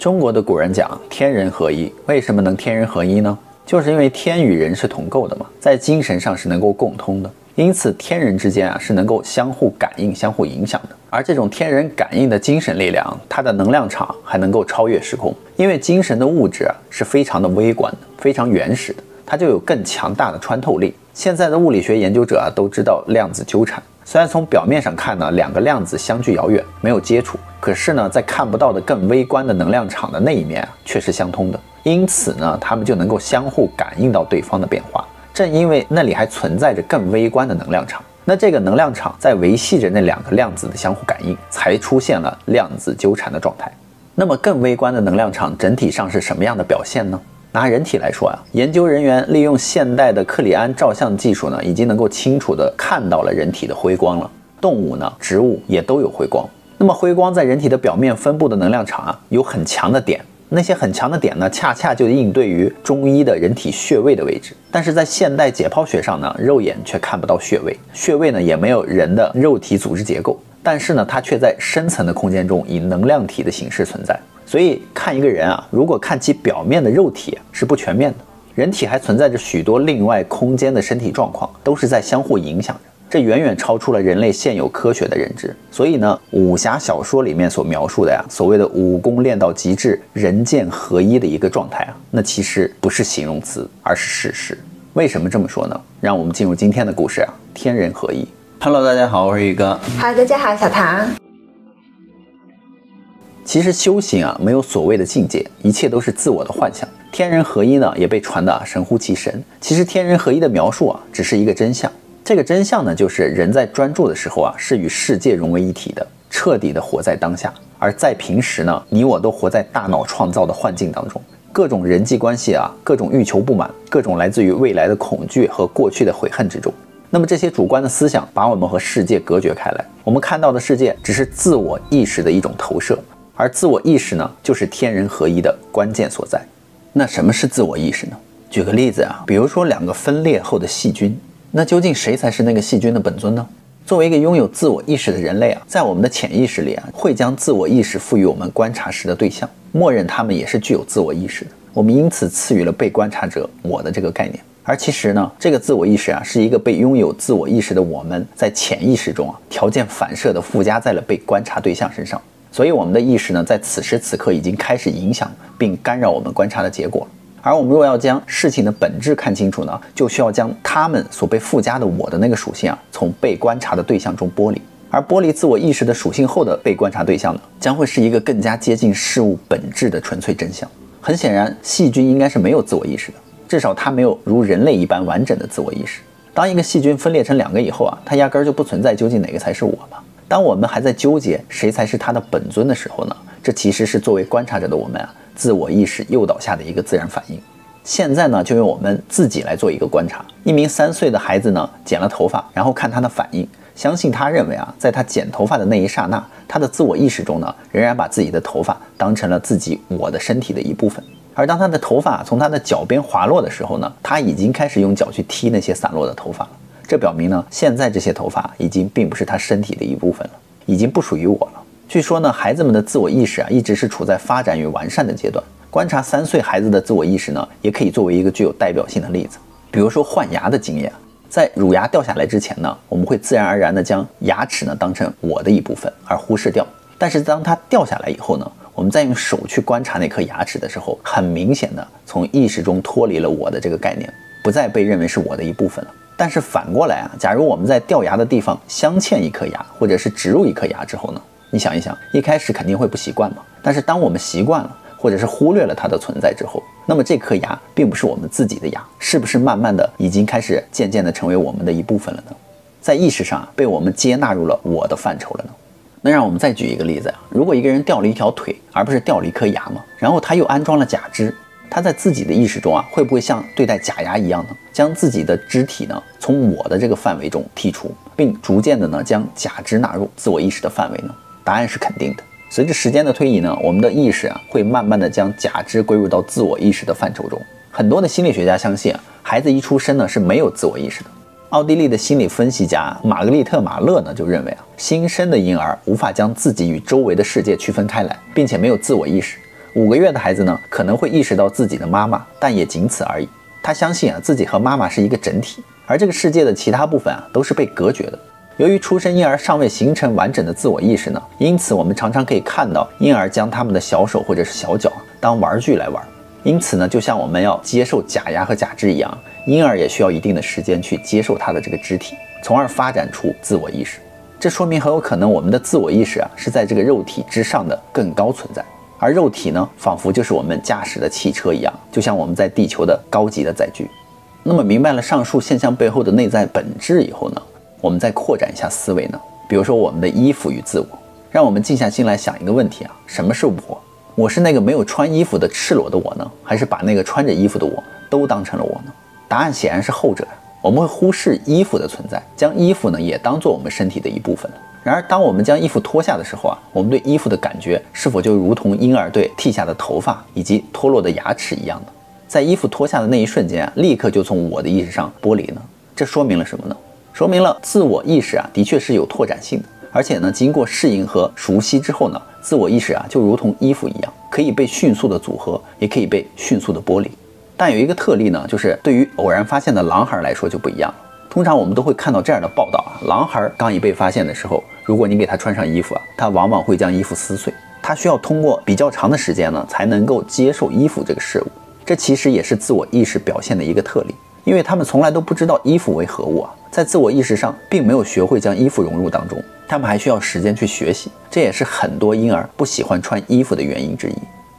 中国的古人讲天人合一，为什么能天人合一呢？就是因为天与人是同构的嘛，在精神上是能够共通的，因此天人之间是能够相互感应、相互影响的。而这种天人感应的精神力量，它的能量场还能够超越时空，因为精神的物质是非常的微观的、非常原始的，它就有更强大的穿透力。现在的物理学研究者都知道量子纠缠，虽然从表面上看呢，两个量子相距遥远，没有接触，可是呢，在看不到的更微观的能量场的那一面却是相通的。因此呢，他们就能够相互感应到对方的变化。正因为那里还存在着更微观的能量场，那这个能量场在维系着那两个量子的相互感应，才出现了量子纠缠的状态。那么更微观的能量场整体上是什么样的表现呢？拿人体来说研究人员利用现代的克里安照相技术呢，已经能够清楚地看到了人体的辉光了。动物呢，植物也都有辉光。那么辉光在人体的表面分布的能量场有很强的点，那些很强的点呢，恰恰就应对于中医的人体穴位的位置。但是在现代解剖学上呢，肉眼却看不到穴位，穴位呢也没有人的肉体组织结构，但是呢，它却在深层的空间中以能量体的形式存在。所以看一个人如果看其表面的肉体是不全面的，人体还存在着许多另外空间的身体状况，都是在相互影响着。这远远超出了人类现有科学的认知。所以呢，武侠小说里面所描述的所谓的武功练到极致、人剑合一的一个状态那其实不是形容词，而是事实。为什么这么说呢？让我们进入今天的故事天人合一。Hello， 大家好，我是宇哥。好，大家好，小唐。其实修行没有所谓的境界，一切都是自我的幻想。天人合一呢，也被传得神乎其神。其实天人合一的描述只是一个真相。这个真相呢，就是人在专注的时候是与世界融为一体的，彻底的活在当下。而在平时呢，你我都活在大脑创造的幻境当中，各种人际关系各种欲求不满，各种来自于未来的恐惧和过去的悔恨之中。那么这些主观的思想把我们和世界隔绝开来，我们看到的世界只是自我意识的一种投射。而自我意识呢，就是天人合一的关键所在。那什么是自我意识呢？举个例子比如说两个分裂后的细菌，那究竟谁才是那个细菌的本尊呢？作为一个拥有自我意识的人类在我们的潜意识里会将自我意识赋予我们观察时的对象，默认他们也是具有自我意识的。我们因此赐予了被观察者我的这个概念。而其实呢，这个自我意识是一个被拥有自我意识的我们在潜意识中条件反射的附加在了被观察对象身上。所以我们的意识呢，在此时此刻已经开始影响并干扰我们观察的结果。而我们若要将事情的本质看清楚呢，就需要将他们所被附加的我的那个属性从被观察的对象中剥离。而剥离自我意识的属性后的被观察对象呢，将会是一个更加接近事物本质的纯粹真相。很显然，细菌应该是没有自我意识的，至少它没有如人类一般完整的自我意识。当一个细菌分裂成两个以后它压根就不存在究竟哪个才是我嘛。当我们还在纠结谁才是他的本尊的时候呢，这其实是作为观察者的我们自我意识诱导下的一个自然反应。现在呢，就用我们自己来做一个观察。一名3岁的孩子呢，剪了头发，然后看他的反应，相信他认为在他剪头发的那一刹那，他的自我意识中呢，仍然把自己的头发当成了自己我的身体的一部分。而当他的头发从他的脚边滑落的时候呢，他已经开始用脚去踢那些散落的头发了。这表明呢，现在这些头发已经并不是他身体的一部分了，已经不属于我了。据说呢，孩子们的自我意识一直是处在发展与完善的阶段。观察3岁孩子的自我意识呢，也可以作为一个具有代表性的例子。比如说换牙的经验，在乳牙掉下来之前呢，我们会自然而然地将牙齿呢当成我的一部分而忽视掉。但是当它掉下来以后呢，我们再用手去观察那颗牙齿的时候，很明显的从意识中脱离了我的这个概念，不再被认为是我的一部分了。但是反过来假如我们在掉牙的地方镶嵌一颗牙，或者是植入一颗牙之后呢，你想一想，一开始肯定会不习惯嘛。但是当我们习惯了，或者是忽略了它的存在之后，那么这颗牙并不是我们自己的牙，是不是慢慢的已经开始渐渐的成为我们的一部分了呢？在意识上被我们接纳入了我的范畴了呢？那让我们再举一个例子如果一个人掉了一条腿，而不是掉了一颗牙嘛，然后他又安装了假肢，他在自己的意识中会不会像对待假牙一样呢，将自己的肢体呢从我的这个范围中剔除，并逐渐的呢将假肢纳入自我意识的范围呢？答案是肯定的。随着时间的推移呢，我们的意识会慢慢的将假肢归入到自我意识的范畴中。很多的心理学家相信孩子一出生呢是没有自我意识的。奥地利的心理分析家玛格丽特·马勒呢就认为新生的婴儿无法将自己与周围的世界区分开来，并且没有自我意识。5个月的孩子呢，可能会意识到自己的妈妈，但也仅此而已。他相信自己和妈妈是一个整体，而这个世界的其他部分都是被隔绝的。由于出生婴儿尚未形成完整的自我意识呢，因此我们常常可以看到婴儿将他们的小手或者是小脚当玩具来玩。因此呢，就像我们要接受假牙和假肢一样，婴儿也需要一定的时间去接受他的这个肢体，从而发展出自我意识。这说明很有可能我们的自我意识是在这个肉体之上的更高存在，而肉体呢，仿佛就是我们驾驶的汽车一样，就像我们在地球的高级的载具。那么明白了上述现象背后的内在本质以后呢，我们再扩展一下思维呢，比如说我们的衣服与自我，让我们静下心来想一个问题什么是我？我是那个没有穿衣服的赤裸的我呢，还是把那个穿着衣服的我都当成了我呢？答案显然是后者。我们会忽视衣服的存在，将衣服呢也当作我们身体的一部分了。然而当我们将衣服脱下的时候我们对衣服的感觉是否就如同婴儿对剃下的头发以及脱落的牙齿一样呢？在衣服脱下的那一瞬间立刻就从我的意识上剥离呢？这说明了什么呢？说明了自我意识的确是有拓展性的，而且呢，经过适应和熟悉之后呢，自我意识就如同衣服一样，可以被迅速的组合，也可以被迅速的剥离。但有一个特例呢，就是对于偶然发现的狼孩来说就不一样了。通常我们都会看到这样的报道狼孩刚一被发现的时候，如果你给他穿上衣服他往往会将衣服撕碎，他需要通过比较长的时间呢，才能够接受衣服这个事物。这其实也是自我意识表现的一个特例，因为他们从来都不知道衣服为何物在自我意识上并没有学会将衣服融入当中，他们还需要时间去学习，这也是很多婴儿不喜欢穿衣服的原因之一。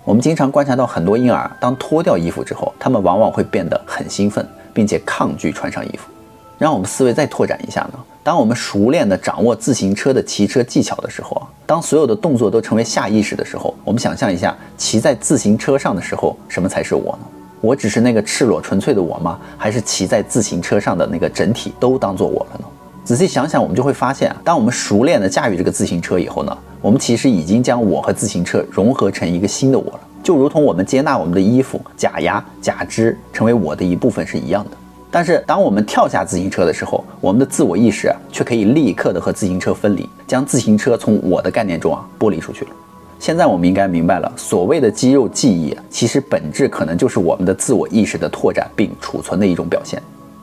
我们经常观察到很多婴儿当脱掉衣服之后，他们往往会变得很兴奋，并且抗拒穿上衣服。让我们思维再拓展一下呢，当我们熟练地掌握自行车的骑车技巧的时候当所有的动作都成为下意识的时候，我们想象一下骑在自行车上的时候，什么才是我呢？我只是那个赤裸纯粹的我吗？还是骑在自行车上的那个整体都当作我了呢？仔细想想，我们就会发现当我们熟练地驾驭这个自行车以后呢，我们其实已经将我和自行车融合成一个新的我了，就如同我们接纳我们的衣服、假牙、假肢成为我的一部分是一样的。但是当我们跳下自行车的时候，我们的自我意识却可以立刻的和自行车分离，将自行车从我的概念中剥离出去了。现在我们应该明白了，所谓的肌肉记忆其实本质可能就是我们的自我意识的拓展并储存的一种表现。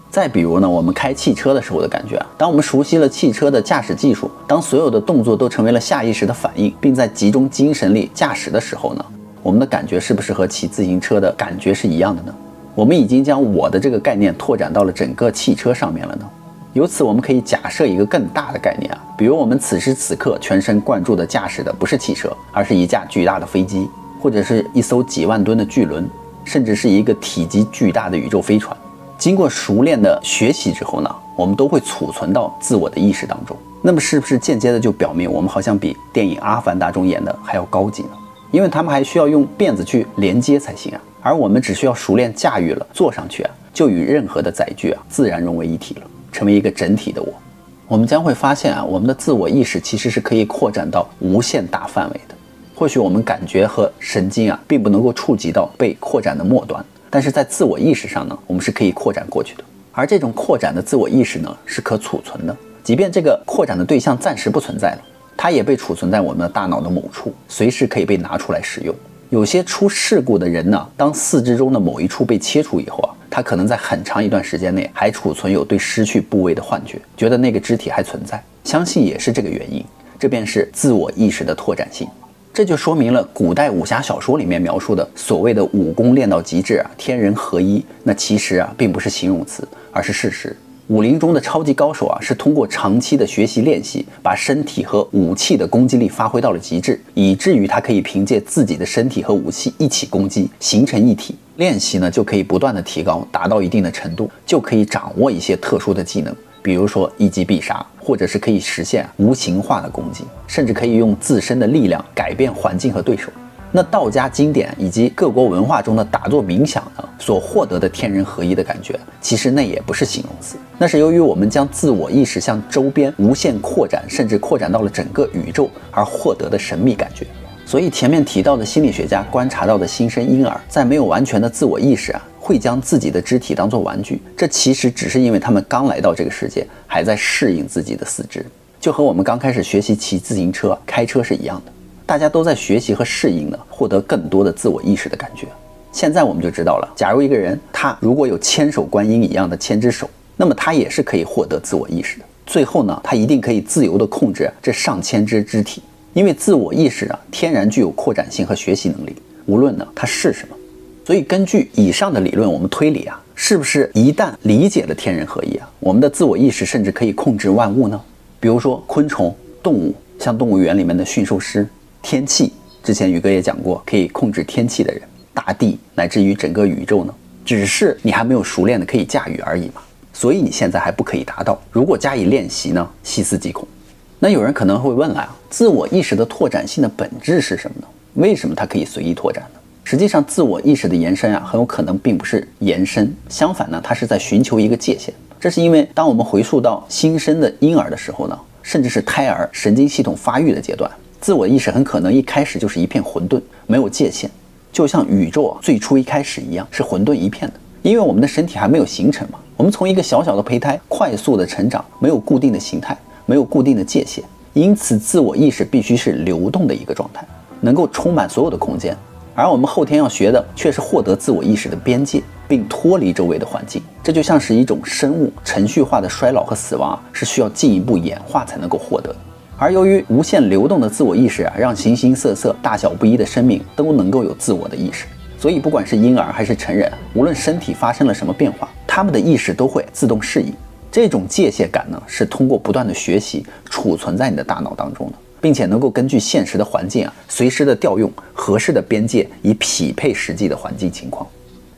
再比如呢，我们开汽车的时候的感觉当我们熟悉了汽车的驾驶技术，当所有的动作都成为了下意识的反应，并在集中精神力驾驶的时候呢，我们的感觉是不是和骑自行车的感觉是一样的呢？我们已经将我的这个概念拓展到了整个汽车上面了呢。由此我们可以假设一个更大的概念比如我们此时此刻全神贯注的驾驶的不是汽车，而是一架巨大的飞机，或者是一艘几万吨的巨轮，甚至是一个体积巨大的宇宙飞船。经过熟练的学习之后呢，我们都会储存到自我的意识当中。那么是不是间接的就表明我们好像比电影《阿凡达》中演的还要高级呢？因为他们还需要用辫子去连接才行而我们只需要熟练驾驭了，坐上去就与任何的载具自然融为一体了，成为一个整体的我。我们将会发现我们的自我意识其实是可以扩展到无限大范围的。或许我们感觉和神经并不能够触及到被扩展的末端，但是在自我意识上呢，我们是可以扩展过去的。而这种扩展的自我意识呢，是可储存的，即便这个扩展的对象暂时不存在了，它也被储存在我们的大脑的某处，随时可以被拿出来使用。有些出事故的人呢，当四肢中的某一处被切除以后他可能在很长一段时间内还储存有对失去部位的幻觉，觉得那个肢体还存在，相信也是这个原因。这便是自我意识的拓展性。这就说明了古代武侠小说里面描述的所谓的武功练到极致天人合一，那其实并不是形容词，而是事实。武林中的超级高手是通过长期的学习练习，把身体和武器的攻击力发挥到了极致，以至于他可以凭借自己的身体和武器一起攻击，形成一体。练习呢就可以不断的提高，达到一定的程度，就可以掌握一些特殊的技能，比如说一击必杀，或者是可以实现无形化的攻击，甚至可以用自身的力量改变环境和对手。那道家经典以及各国文化中的打坐冥想呢，所获得的天人合一的感觉，其实那也不是形容词，那是由于我们将自我意识向周边无限扩展，甚至扩展到了整个宇宙而获得的神秘感觉。所以前面提到的心理学家观察到的新生婴儿，在没有完全的自我意识会将自己的肢体当作玩具，这其实只是因为他们刚来到这个世界，还在适应自己的四肢，就和我们刚开始学习骑自行车、开车是一样的。大家都在学习和适应呢，获得更多的自我意识的感觉。现在我们就知道了，假如一个人他如果有千手观音一样的千只手，那么他也是可以获得自我意识的。最后呢，他一定可以自由地控制这上千只肢体，因为自我意识啊，天然具有扩展性和学习能力，无论呢它是什么。所以根据以上的理论，我们推理啊，是不是一旦理解了天人合一啊，我们的自我意识甚至可以控制万物呢？比如说昆虫、动物，像动物园里面的驯兽师；天气，之前宇哥也讲过，可以控制天气的人；大地，乃至于整个宇宙呢，只是你还没有熟练的可以驾驭而已嘛。所以你现在还不可以达到，如果加以练习呢，细思极恐。那有人可能会问了啊，自我意识的拓展性的本质是什么呢？为什么它可以随意拓展呢？实际上，自我意识的延伸啊，很有可能并不是延伸，相反呢，它是在寻求一个界限。这是因为，当我们回溯到新生的婴儿的时候呢，甚至是胎儿神经系统发育的阶段，自我意识很可能一开始就是一片混沌，没有界限，就像宇宙啊最初一开始一样，是混沌一片的。因为我们的身体还没有形成嘛，我们从一个小小的胚胎快速的成长，没有固定的形态，没有固定的界限，因此自我意识必须是流动的一个状态，能够充满所有的空间。而我们后天要学的却是获得自我意识的边界，并脱离周围的环境。这就像是一种生物程序化的衰老和死亡啊，是需要进一步演化才能够获得。而由于无限流动的自我意识啊，让形形色色、大小不一的生命都能够有自我的意识。所以不管是婴儿还是成人，无论身体发生了什么变化，他们的意识都会自动适应。这种界限感呢，是通过不断的学习储存在你的大脑当中的，并且能够根据现实的环境啊，随时的调用合适的边界，以匹配实际的环境情况。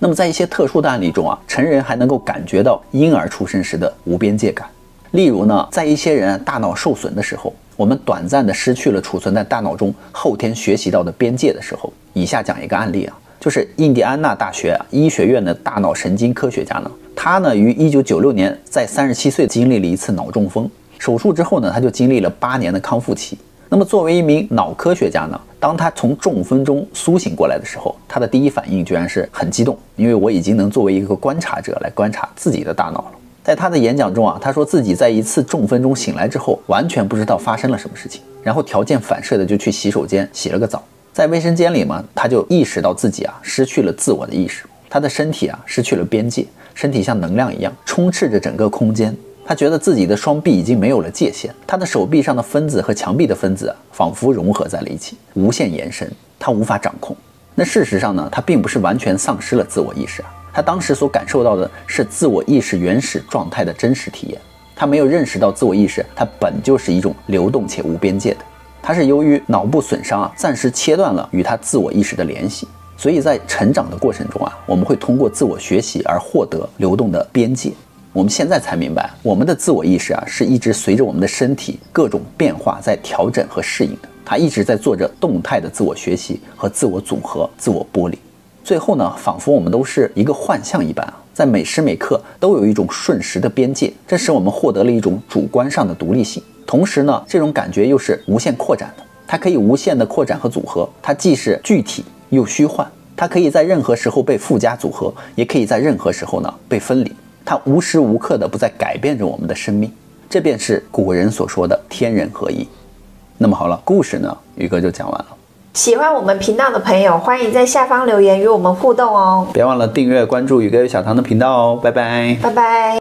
那么在一些特殊的案例中啊，成人还能够感觉到婴儿出生时的无边界感。例如呢，在一些人大脑受损的时候，我们短暂的失去了储存在大脑中后天学习到的边界的时候，以下讲一个案例啊，就是印第安纳大学医学院的大脑神经科学家呢，他呢于1996年在37岁经历了一次脑中风，手术之后呢，他就经历了8年的康复期。那么作为一名脑科学家呢，当他从中风中苏醒过来的时候，他的第一反应居然是很激动，因为我已经能作为一个观察者来观察自己的大脑了。在他的演讲中啊，他说自己在一次中风中醒来之后，完全不知道发生了什么事情，然后条件反射的就去洗手间洗了个澡。在卫生间里嘛，他就意识到自己啊失去了自我的意识，他的身体啊失去了边界，身体像能量一样充斥着整个空间。他觉得自己的双臂已经没有了界限，他的手臂上的分子和墙壁的分子啊，仿佛融合在了一起，无限延伸，他无法掌控。那事实上呢，他并不是完全丧失了自我意识啊，他当时所感受到的是自我意识原始状态的真实体验。他没有认识到自我意识它本就是一种流动且无边界的，它是由于脑部损伤啊，暂时切断了与他自我意识的联系。所以在成长的过程中啊，我们会通过自我学习而获得流动的边界。我们现在才明白，我们的自我意识啊，是一直随着我们的身体各种变化在调整和适应的，它一直在做着动态的自我学习和自我总和、自我剥离。最后呢，仿佛我们都是一个幻象一般啊，在每时每刻都有一种瞬时的边界，这使我们获得了一种主观上的独立性。同时呢，这种感觉又是无限扩展的，它可以无限的扩展和组合，它既是具体又虚幻，它可以在任何时候被附加组合，也可以在任何时候呢被分离。它无时无刻的不在改变着我们的生命，这便是古人所说的天人合一。那么好了，故事呢，宇哥就讲完了。喜欢我们频道的朋友，欢迎在下方留言与我们互动哦。别忘了订阅关注宇哥与小唐的频道哦，拜拜，拜拜。